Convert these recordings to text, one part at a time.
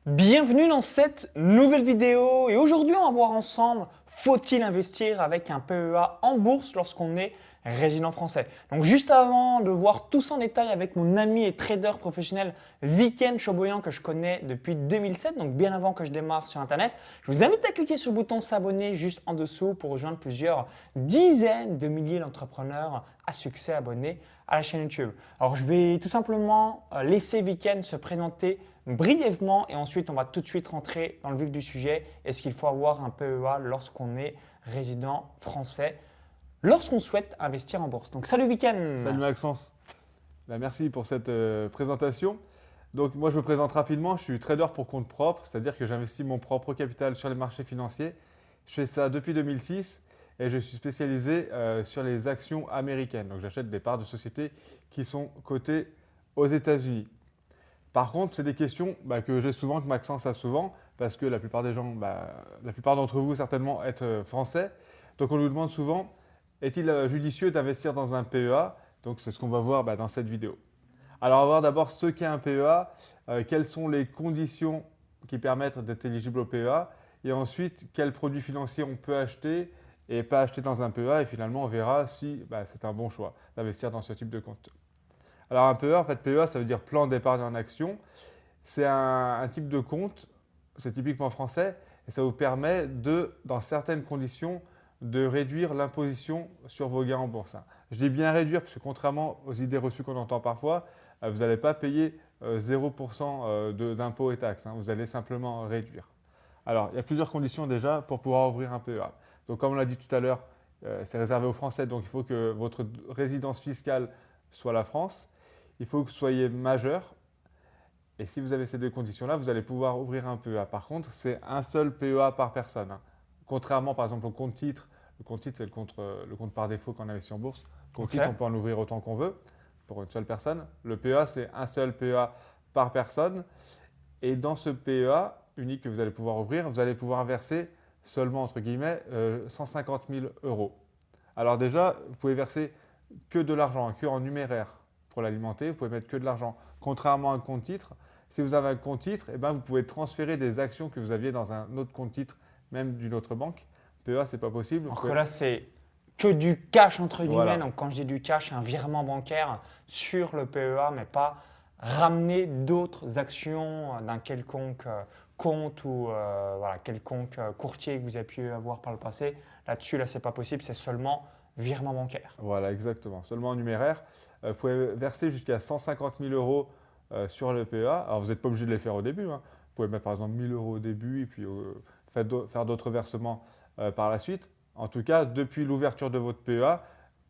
Bienvenue dans cette nouvelle vidéo et aujourd'hui on va voir ensemble faut-il investir avec un PEA en bourse lorsqu'on est résident français. Donc juste avant de voir tout ça en détail avec mon ami et trader professionnel Viken Choboyan que je connais depuis 2007, donc bien avant que je démarre sur internet, je vous invite à cliquer sur le bouton s'abonner juste en dessous pour rejoindre plusieurs dizaines de milliers d'entrepreneurs à succès abonnés à la chaîne YouTube. Alors je vais tout simplement laisser Viken se présenter brièvement et ensuite on va tout de suite rentrer dans le vif du sujet. Est-ce qu'il faut avoir un PEA lorsqu'on est résident français, lorsqu'on souhaite investir en bourse? Donc salut Viken. Salut Maxence. Merci pour cette présentation. Donc moi je me présente rapidement, je suis trader pour compte propre, c'est-à-dire que j'investis mon propre capital sur les marchés financiers. Je fais ça depuis 2006 et je suis spécialisé sur les actions américaines. Donc j'achète des parts de sociétés qui sont cotées aux États-Unis. Par contre, c'est des questions que j'ai souvent, que Maxence a souvent, parce que la plupart des gens, la plupart d'entre vous certainement êtes français. Donc on nous demande souvent, est-il judicieux d'investir dans un PEA? Donc c'est ce qu'on va voir dans cette vidéo. Alors on va voir d'abord ce qu'est un PEA, quelles sont les conditions qui permettent d'être éligible au PEA, et ensuite quels produits financiers on peut acheter et pas acheter dans un PEA, et finalement on verra si c'est un bon choix d'investir dans ce type de compte. Alors un PEA, en fait PEA ça veut dire plan d'épargne en action. C'est un type de compte, c'est typiquement français, et ça vous permet dans certaines conditions, de réduire l'imposition sur vos gains en bourse. Je dis bien réduire parce que contrairement aux idées reçues qu'on entend parfois, vous n'allez pas payer 0% d'impôts et taxes, vous allez simplement réduire. Alors il y a plusieurs conditions déjà pour pouvoir ouvrir un PEA. Donc comme on l'a dit tout à l'heure, c'est réservé aux Français, donc il faut que votre résidence fiscale soit la France. Il faut que vous soyez majeur. Et si vous avez ces deux conditions-là, vous allez pouvoir ouvrir un PEA. Par contre, c'est un seul PEA par personne. Contrairement par exemple au compte titre, le compte titre c'est le compte par défaut qu'on investit en bourse. Le compte titre, on peut en ouvrir autant qu'on veut pour une seule personne. Le PEA, c'est un seul PEA par personne. Et dans ce PEA unique que vous allez pouvoir ouvrir, vous allez pouvoir verser seulement, entre guillemets, 150 000 euros. Alors déjà, vous pouvez verser que de l'argent, que en numéraire pour l'alimenter. Vous pouvez mettre que de l'argent. Contrairement à un compte titre, si vous avez un compte titre, vous pouvez transférer des actions que vous aviez dans un autre compte titre, même d'une autre banque. PEA, ce n'est pas possible. Donc là, c'est que du cash entre guillemets. Voilà. Donc quand je dis du cash, un virement bancaire sur le PEA, mais pas ramener d'autres actions d'un quelconque compte ou quelconque courtier que vous avez pu avoir par le passé. Là-dessus, là, c'est pas possible, c'est seulement virement bancaire. Voilà, exactement. Seulement en numéraire. Vous pouvez verser jusqu'à 150 000 euros sur le PEA. Alors, vous n'êtes pas obligé de les faire au début. Vous pouvez mettre par exemple 1 000 euros au début et puis faire d'autres versements par la suite. En tout cas, depuis l'ouverture de votre PEA,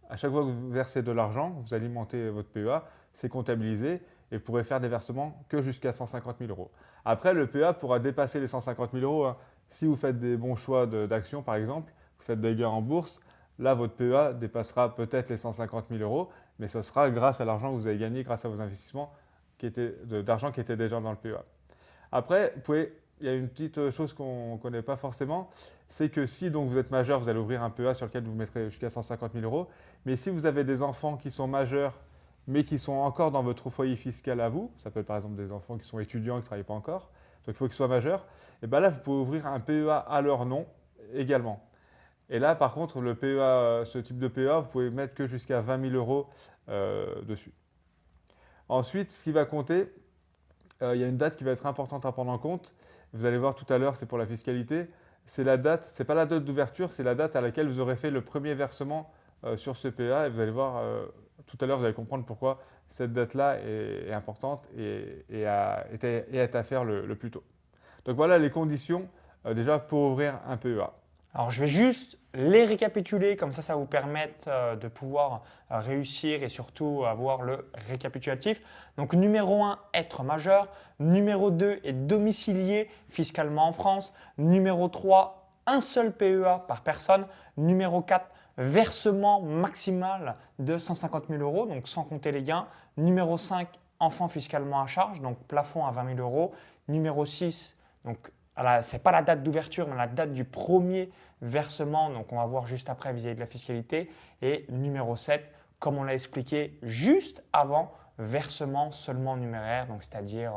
à chaque fois que vous versez de l'argent, vous alimentez votre PEA, c'est comptabilisé et vous pourrez faire des versements que jusqu'à 150 000 euros. Après, le PEA pourra dépasser les 150 000 euros. Si vous faites des bons choix d'actions, par exemple, vous faites des gains en bourse, là, votre PEA dépassera peut-être les 150 000 euros, mais ce sera grâce à l'argent que vous avez gagné, grâce à vos investissements d'argent qui était déjà dans le PEA. Après, il y a une petite chose qu'on ne connaît pas forcément, c'est que si donc, vous êtes majeur, vous allez ouvrir un PEA sur lequel vous mettrez jusqu'à 150 000 euros. Mais si vous avez des enfants qui sont majeurs, mais qui sont encore dans votre foyer fiscal à vous, ça peut être par exemple des enfants qui sont étudiants et qui ne travaillent pas encore, donc il faut qu'ils soient majeurs, et bien là, vous pouvez ouvrir un PEA à leur nom également. Et là, par contre, le PEA, ce type de PEA, vous pouvez mettre que jusqu'à 20 000 euros dessus. Ensuite, ce qui va compter, il y a une date qui va être importante à prendre en compte. Vous allez voir tout à l'heure, c'est pour la fiscalité. C'est la date, ce n'est pas la date d'ouverture, c'est la date à laquelle vous aurez fait le premier versement sur ce PEA. Et vous allez voir, tout à l'heure, vous allez comprendre pourquoi cette date-là est importante et est à faire le plus tôt. Donc voilà les conditions déjà pour ouvrir un PEA. Alors, je vais juste les récapituler, comme ça vous permettre de pouvoir réussir et surtout avoir le récapitulatif. Donc, numéro 1, être majeur. Numéro 2, être domicilié fiscalement en France. Numéro 3, un seul PEA par personne. Numéro 4, versement maximal de 150 000 euros, donc sans compter les gains. Numéro 5, enfant fiscalement à charge, donc plafond à 20 000 euros. Numéro 6, donc ce n'est pas la date d'ouverture, mais la date du premier versement. Donc, on va voir juste après vis-à-vis de la fiscalité. Et numéro 7, comme on l'a expliqué juste avant, versement seulement numéraire, donc c'est-à-dire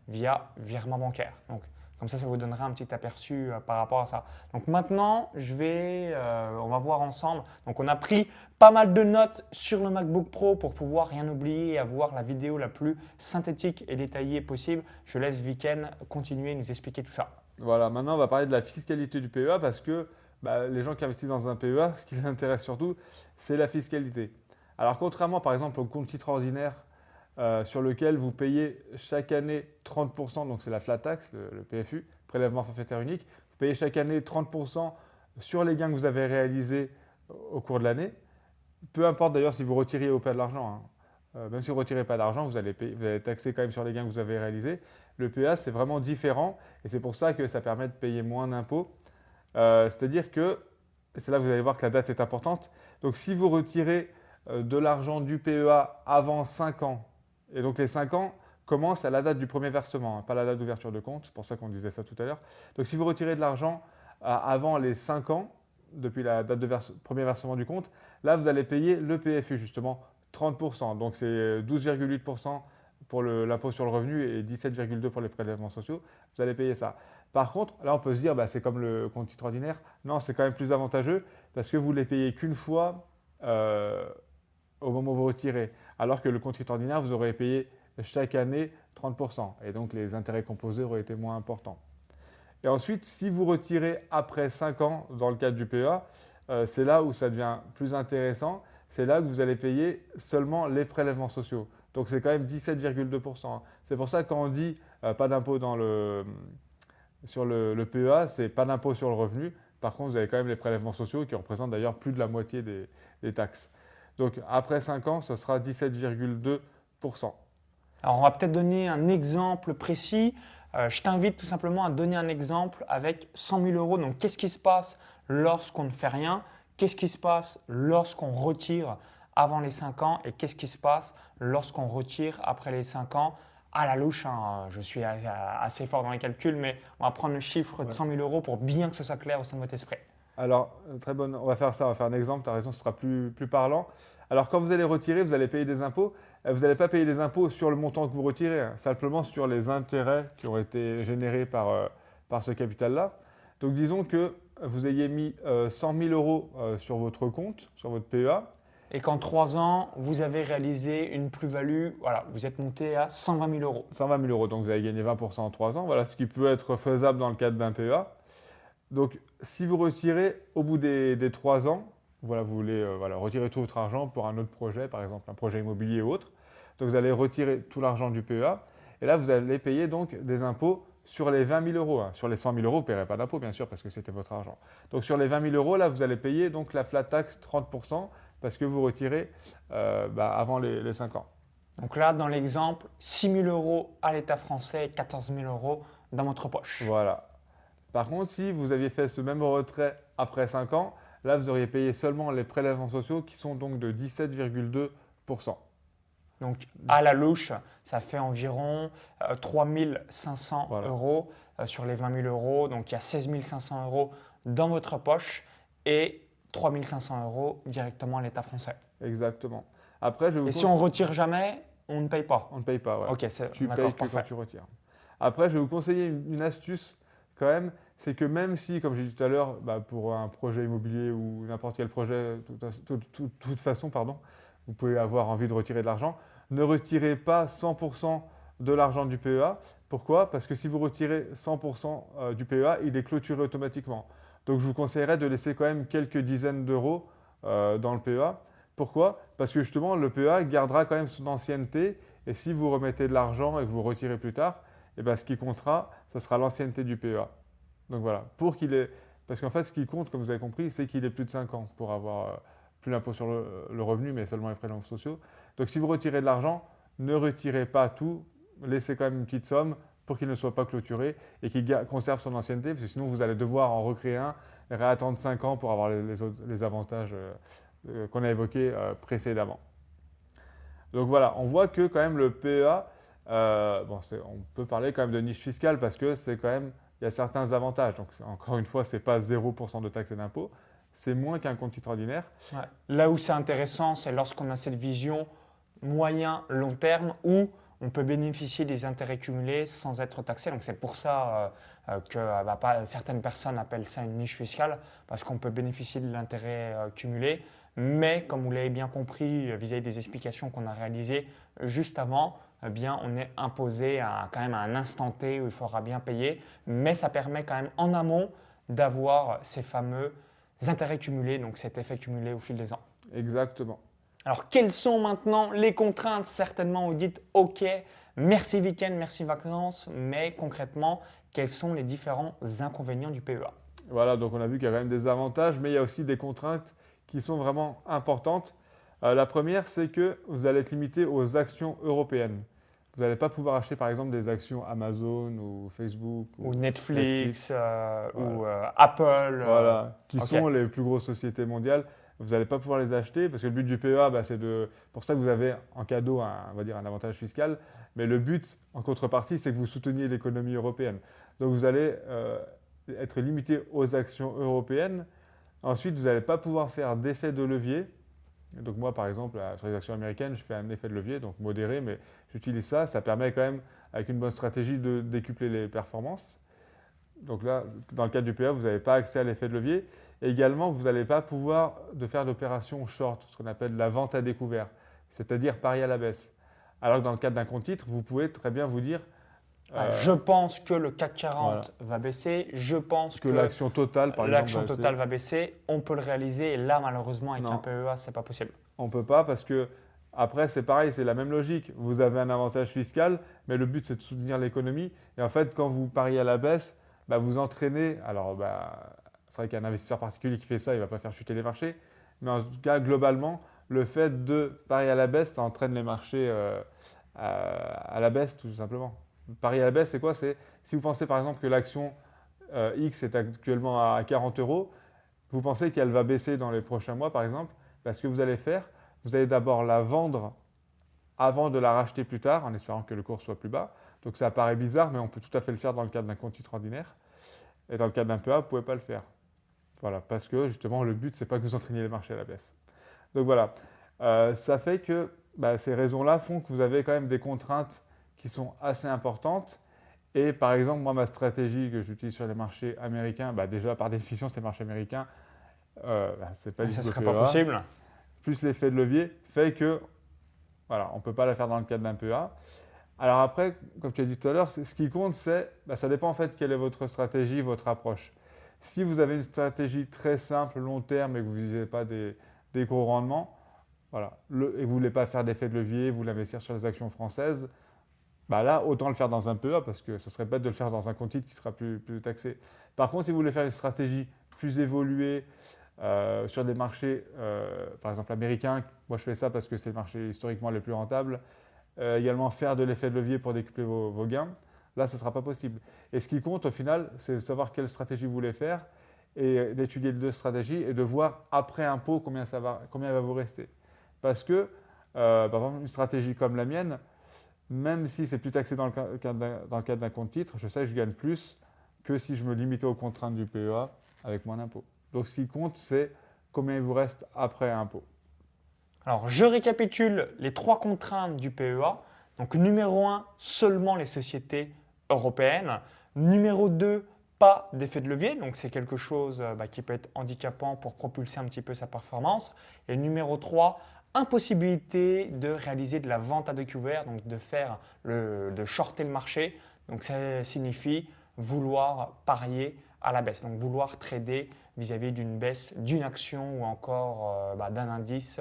via virement bancaire. Donc, comme ça vous donnera un petit aperçu par rapport à ça. Donc maintenant, on va voir ensemble. Donc on a pris pas mal de notes sur le MacBook Pro pour pouvoir rien oublier et avoir la vidéo la plus synthétique et détaillée possible. Je laisse Viken continuer et nous expliquer tout ça. Voilà, maintenant on va parler de la fiscalité du PEA parce que les gens qui investissent dans un PEA, ce qui les intéresse surtout, c'est la fiscalité. Alors contrairement par exemple au compte titre ordinaire sur lequel vous payez chaque année 30%, donc c'est la flat tax, le PFU, prélèvement forfaitaire unique, vous payez chaque année 30% sur les gains que vous avez réalisés au cours de l'année. Peu importe d'ailleurs si vous retiriez ou pas de l'argent, hein. Même si vous ne retirez pas d'argent, vous allez taxer quand même sur les gains que vous avez réalisés. Le PEA, c'est vraiment différent et c'est pour ça que ça permet de payer moins d'impôts. C'est-à-dire que, c'est là que vous allez voir que la date est importante, donc si vous retirez de l'argent du PEA avant 5 ans, et donc les 5 ans commencent à la date du premier versement, hein, pas la date d'ouverture de compte, c'est pour ça qu'on disait ça tout à l'heure. Donc si vous retirez de l'argent avant les 5 ans, depuis la date de premier versement du compte, là vous allez payer le PFU justement 30%, donc c'est 12,8% pour l'impôt sur le revenu et 17,2% pour les prélèvements sociaux, vous allez payer ça. Par contre, là on peut se dire c'est comme le compte titre ordinaire, non c'est quand même plus avantageux parce que vous ne les payez qu'une fois au moment où vous retirez, alors que le compte titre ordinaire, vous aurez payé chaque année 30%, et donc les intérêts composés auraient été moins importants. Et ensuite, si vous retirez après 5 ans, dans le cadre du PEA, c'est là où ça devient plus intéressant, c'est là que vous allez payer seulement les prélèvements sociaux. Donc c'est quand même 17,2%. C'est pour ça que quand on dit pas d'impôt sur le PEA, c'est pas d'impôt sur le revenu. Par contre, vous avez quand même les prélèvements sociaux qui représentent d'ailleurs plus de la moitié des taxes. Donc après 5 ans, ce sera 17,2%. Alors on va peut-être donner un exemple précis. Je t'invite tout simplement à donner un exemple avec 100 000 euros. Donc qu'est-ce qui se passe lorsqu'on ne fait rien? Qu'est-ce qui se passe lorsqu'on retire avant les 5 ans? Et qu'est-ce qui se passe lorsqu'on retire après les 5 ans? À la louche, hein, je suis assez fort dans les calculs, mais on va prendre le chiffre de 100 000 euros pour bien que ce soit clair au sein de votre esprit. Alors, très bonne, on va faire ça, on va faire un exemple, tu as raison, ce sera plus parlant. Alors, quand vous allez retirer, vous allez payer des impôts. Vous n'allez pas payer des impôts sur le montant que vous retirez, hein, simplement sur les intérêts qui ont été générés par ce capital-là. Donc, disons que vous ayez mis 100 000 euros sur votre compte, sur votre PEA. Et qu'en 3 ans, vous avez réalisé une plus-value, voilà, vous êtes monté à 120 000 euros. 120 000 euros, donc vous avez gagné 20% en 3 ans, voilà ce qui peut être faisable dans le cadre d'un PEA. Donc, si vous retirez au bout des 3 ans, voilà, vous voulez retirer tout votre argent pour un autre projet, par exemple un projet immobilier ou autre, donc vous allez retirer tout l'argent du PEA et là, vous allez payer donc des impôts sur les 20 000 euros. Hein. Sur les 100 000 euros, vous ne paierez pas d'impôt, bien sûr, parce que c'était votre argent. Donc, sur les 20 000 euros, là, vous allez payer donc la flat tax 30% parce que vous retirez avant les 5 ans. Donc là, dans l'exemple, 6 000 euros à l'État français et 14 000 euros dans votre poche. Voilà. Par contre, si vous aviez fait ce même retrait après 5 ans, là, vous auriez payé seulement les prélèvements sociaux qui sont donc de 17,2%. Donc, à la louche, ça fait environ 3 500 euros sur les 20 000 euros. Donc, il y a 16 500 euros dans votre poche et 3 500 euros directement à l'État français. Exactement. Après, et si on ne retire jamais, on ne paye pas? On ne paye pas, ouais. Ok, tu payes que quand tu retires. Après, je vais vous conseiller une astuce quand même, c'est que même si, comme j'ai dit tout à l'heure, pour un projet immobilier ou n'importe quel projet, de toute façon, vous pouvez avoir envie de retirer de l'argent, ne retirez pas 100% de l'argent du PEA. Pourquoi? Parce que si vous retirez 100% du PEA, il est clôturé automatiquement. Donc, je vous conseillerais de laisser quand même quelques dizaines d'euros dans le PEA. Pourquoi? Parce que justement, le PEA gardera quand même son ancienneté et si vous remettez de l'argent et que vous retirez plus tard, ce qui comptera, ce sera l'ancienneté du PEA. Donc voilà, parce qu'en fait, ce qui compte, comme vous avez compris, c'est qu'il ait plus de 5 ans pour avoir plus l'impôt sur le revenu, mais seulement les prélèvements sociaux. Donc si vous retirez de l'argent, ne retirez pas tout, laissez quand même une petite somme pour qu'il ne soit pas clôturé et qu'il conserve son ancienneté, parce que sinon vous allez devoir en recréer un et réattendre 5 ans pour avoir les avantages qu'on a évoqués précédemment. Donc voilà, on voit que quand même le PEA, on peut parler quand même de niche fiscale parce que c'est quand même, il y a certains avantages. Donc encore une fois, ce n'est pas 0% de taxes et d'impôts, c'est moins qu'un compte titre ordinaire. Ouais. Là où c'est intéressant, c'est lorsqu'on a cette vision moyen, long terme où on peut bénéficier des intérêts cumulés sans être taxé. Donc c'est pour ça que certaines personnes appellent ça une niche fiscale, parce qu'on peut bénéficier de l'intérêt cumulé. Mais comme vous l'avez bien compris vis-à-vis des explications qu'on a réalisées juste avant, eh bien, on est imposé quand même à un instant T où il faudra bien payer. Mais ça permet quand même en amont d'avoir ces fameux intérêts cumulés, donc cet effet cumulé au fil des ans. Exactement. Alors, quelles sont maintenant les contraintes? Certainement, vous dites « Ok, merci week-end, merci vacances », mais concrètement, quels sont les différents inconvénients du PEA? Voilà, donc on a vu qu'il y a quand même des avantages, mais il y a aussi des contraintes qui sont vraiment importantes. La première, c'est que vous allez être limité aux actions européennes. Vous n'allez pas pouvoir acheter par exemple des actions Amazon ou Facebook Ou Netflix, voilà. ou Apple. Voilà, qui ok. sont les plus grosses sociétés mondiales. Vous n'allez pas pouvoir les acheter parce que le but du PEA, c'est pour ça que vous avez en cadeau on va dire un avantage fiscal. Mais le but en contrepartie, c'est que vous souteniez l'économie européenne. Donc vous allez être limité aux actions européennes. Ensuite, vous n'allez pas pouvoir faire d'effet de levier. Donc moi, par exemple, sur les actions américaines, je fais un effet de levier, donc modéré, mais j'utilise ça. Ça permet quand même, avec une bonne stratégie, de décupler les performances. Donc là, dans le cadre du PEA, vous n'avez pas accès à l'effet de levier. Et également, vous n'allez pas pouvoir faire d'opérations short, ce qu'on appelle la vente à découvert, c'est-à-dire parier à la baisse. Alors que dans le cadre d'un compte titre, vous pouvez très bien vous dire… je pense que le CAC 40 voilà. va baisser, je pense que l'action totale, par exemple, l'action totale va baisser. On peut le réaliser et là, malheureusement, avec Non. un PEA, ce n'est pas possible. On ne peut pas parce que, après, c'est pareil, c'est la même logique. Vous avez un avantage fiscal, mais le but, c'est de soutenir l'économie. Et en fait, quand vous pariez à la baisse, vous entraînez… Alors, c'est vrai qu'un investisseur particulier qui fait ça, il ne va pas faire chuter les marchés. Mais en tout cas, globalement, le fait de parier à la baisse, ça entraîne les marchés à la baisse, tout simplement. Parier à la baisse, c'est quoi? C'est si vous pensez par exemple que l'action X est actuellement à 40 €, vous pensez qu'elle va baisser dans les prochains mois, par exemple, ce que vous allez faire, vous allez d'abord la vendre avant de la racheter plus tard, en espérant que le cours soit plus bas. Donc ça paraît bizarre, mais on peut tout à fait le faire dans le cadre d'un compte titre ordinaire. Et dans le cadre d'un PEA, vous ne pouvez pas le faire. Voilà, parce que justement, le but, ce n'est pas que vous entraîniez les marchés à la baisse. Donc voilà, ça fait que ces raisons-là font que vous avez quand même des contraintes qui sont assez importantes. Et par exemple, moi, ma stratégie que j'utilise sur les marchés américains, déjà par définition, c'est les marchés américains, c'est pas du tout Ça ne le serait PEA. pas possible. Plus l'effet de levier fait que, voilà, on ne peut pas la faire dans le cadre d'un PEA. Alors après, comme tu as dit tout à l'heure, ce qui compte, c'est, ça dépend en fait quelle est votre stratégie, votre approche. Si vous avez une stratégie très simple, long terme et que vous ne visez pas des gros rendements, voilà, et que vous ne voulez pas faire d'effet de levier, vous l'investir sur les actions françaises, là, autant le faire dans un PEA parce que ce serait bête de le faire dans un compte titre qui sera plus taxé. Par contre, si vous voulez faire une stratégie plus évoluée sur des marchés, par exemple américains, moi je fais ça parce que c'est le marché historiquement les plus rentables, également faire de l'effet de levier pour décupler vos gains, là, ce ne sera pas possible. Et ce qui compte au final, c'est de savoir quelle stratégie vous voulez faire et d'étudier les deux stratégies et de voir après impôt combien va vous rester. Parce que, par exemple, une stratégie comme la mienne, même si c'est plus taxé dans le cadre d'un compte titre, je sais que je gagne plus que si je me limitais aux contraintes du PEA avec moins d'impôt. Donc ce qui compte, c'est combien il vous reste après impôt. Alors, je récapitule les 3 contraintes du PEA. Donc, numéro 1, seulement les sociétés européennes. Numéro 2, pas d'effet de levier. Donc, c'est quelque chose qui peut être handicapant pour propulser un petit peu sa performance. Et numéro 3, impossibilité de réaliser de la vente à découvert, donc de shorter le marché. Donc, ça signifie vouloir parier à la baisse, donc vouloir trader vis-à-vis d'une baisse d'une action ou encore d'un indice,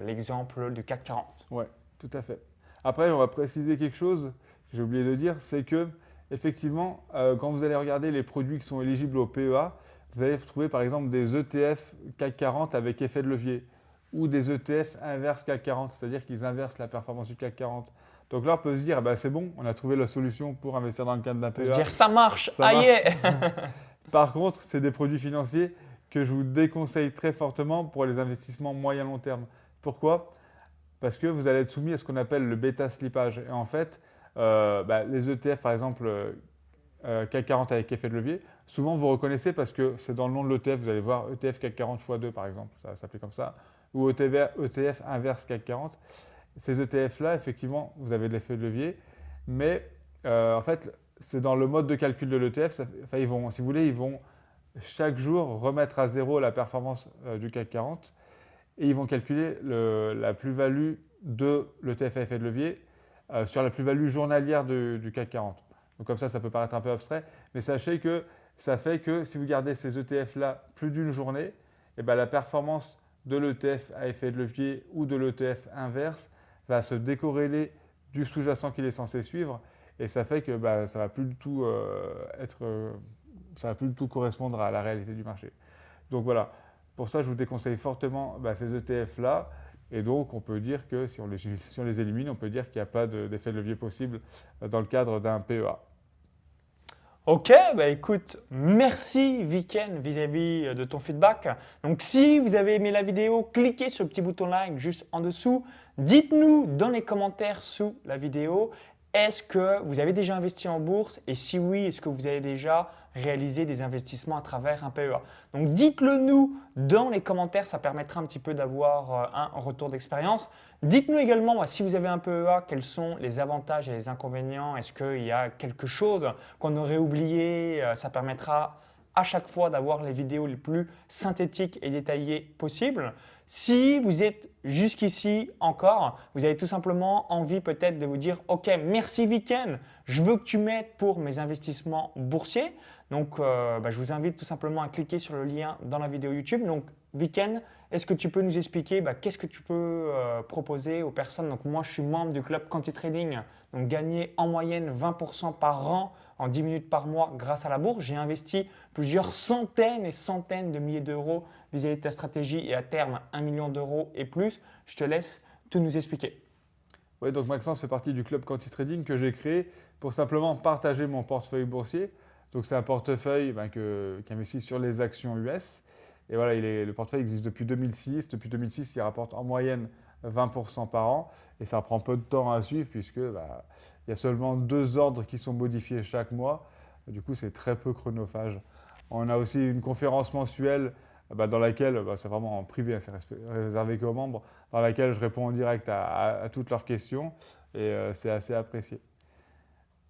l'exemple du CAC 40. Oui, tout à fait. Après, on va préciser quelque chose que j'ai oublié de dire, c'est que effectivement, quand vous allez regarder les produits qui sont éligibles au PEA, vous allez trouver par exemple des ETF CAC 40 avec effet de levier ou des ETF inverse CAC 40, c'est-à-dire qu'ils inversent la performance du CAC 40. Donc là, on peut se dire, c'est bon, on a trouvé la solution pour investir dans le cadre d'un PEA. On peut se dire, ça marche, ça marche. est. Par contre, c'est des produits financiers que je vous déconseille très fortement pour les investissements moyen-long terme. Pourquoi? Parce que vous allez être soumis à ce qu'on appelle le bêta slippage. Et en fait, les ETF, par exemple, CAC 40 avec effet de levier, souvent vous reconnaissez parce que c'est dans le nom de l'ETF, vous allez voir ETF CAC 40 x2 par exemple, ça s'appelle comme ça, ou ETF inverse CAC 40. ces ETF-là, effectivement, vous avez de l'effet de levier, mais en fait, c'est dans le mode de calcul de l'ETF. Ils vont, si vous voulez, ils vont chaque jour remettre à zéro la performance du CAC 40 et ils vont calculer la plus-value de l'ETF à effet de levier sur la plus-value journalière du CAC 40. Donc comme ça peut paraître un peu abstrait, mais sachez que ça fait que si vous gardez ces ETF-là plus d'une journée, et bien la performance de l'ETF à effet de levier ou de l'ETF inverse va se décorréler du sous-jacent qu'il est censé suivre, et ça fait que ça ne va plus du tout ça va plus du tout correspondre à la réalité du marché. Donc voilà, pour ça je vous déconseille fortement ces ETF-là, et donc on peut dire que si on les élimine, on peut dire qu'il n'y a pas d'effet de levier possible dans le cadre d'un PEA. Ok, écoute, merci Viken vis-à-vis de ton feedback. Donc si vous avez aimé la vidéo, cliquez sur le petit bouton like juste en dessous. Dites-nous dans les commentaires sous la vidéo, est-ce que vous avez déjà investi en bourse et si oui, est-ce que vous avez déjà réalisé des investissements à travers un PEA? Donc dites-le nous dans les commentaires, ça permettra un petit peu d'avoir un retour d'expérience. Dites-nous également si vous avez un PEA, quels sont les avantages et les inconvénients. Est-ce qu'il y a quelque chose qu'on aurait oublié? Ça permettra à chaque fois d'avoir les vidéos les plus synthétiques et détaillées possibles. Si vous êtes jusqu'ici encore, vous avez tout simplement envie peut-être de vous dire « Ok, merci Viken, je veux que tu m'aides pour mes investissements boursiers ». Donc, je vous invite tout simplement à cliquer sur le lien dans la vidéo YouTube. Donc, Viken, est-ce que tu peux nous expliquer qu'est-ce que tu peux proposer aux personnes? Donc, moi, je suis membre du club Quanti Trading, donc gagner en moyenne 20% par an en 10 minutes par mois grâce à la bourse. J'ai investi plusieurs centaines et centaines de milliers d'euros vis-à-vis de ta stratégie et à terme 1 million d'euros et plus. Je te laisse tout nous expliquer. Oui, donc Maxence fait partie du club Quanti Trading que j'ai créé pour simplement partager mon portefeuille boursier. Donc c'est un portefeuille qui investit sur les actions US. Et voilà, le portefeuille existe depuis 2006. Depuis 2006, il rapporte en moyenne 20% par an. Et ça prend peu de temps à suivre puisque il y a seulement 2 ordres qui sont modifiés chaque mois. Du coup, c'est très peu chronophage. On a aussi une conférence mensuelle dans laquelle, c'est vraiment en privé, c'est réservé qu'aux membres, dans laquelle je réponds en direct à toutes leurs questions et c'est assez apprécié.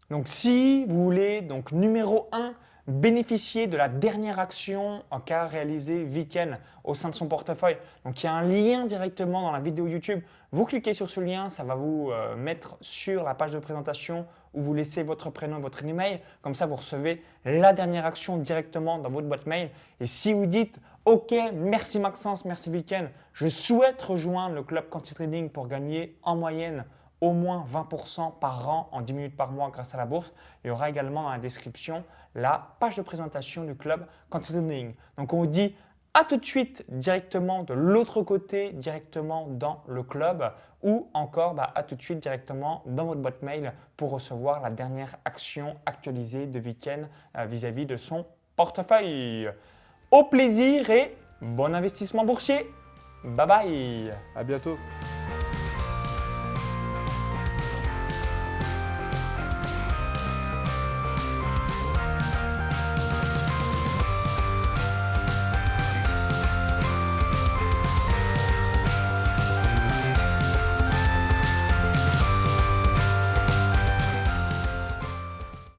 Donc si vous voulez, donc numéro 1, bénéficier de la dernière action qu'a réalisé Viken au sein de son portefeuille. Donc il y a un lien directement dans la vidéo YouTube. Vous cliquez sur ce lien, ça va vous mettre sur la page de présentation où vous laissez votre prénom et votre email. Comme ça, vous recevez la dernière action directement dans votre boîte mail. Et si vous dites « Ok, merci Maxence, merci Viken, je souhaite rejoindre le club Quanti Trading pour gagner en moyenne au moins 20% par an en 10 minutes par mois grâce à la bourse », il y aura également dans la description la page de présentation du club Quanti Trading. Donc on vous dit à tout de suite directement de l'autre côté, directement dans le club ou encore à tout de suite directement dans votre boîte mail pour recevoir la dernière action actualisée de Viken vis-à-vis de son portefeuille. Au plaisir et bon investissement boursier. Bye bye. À bientôt.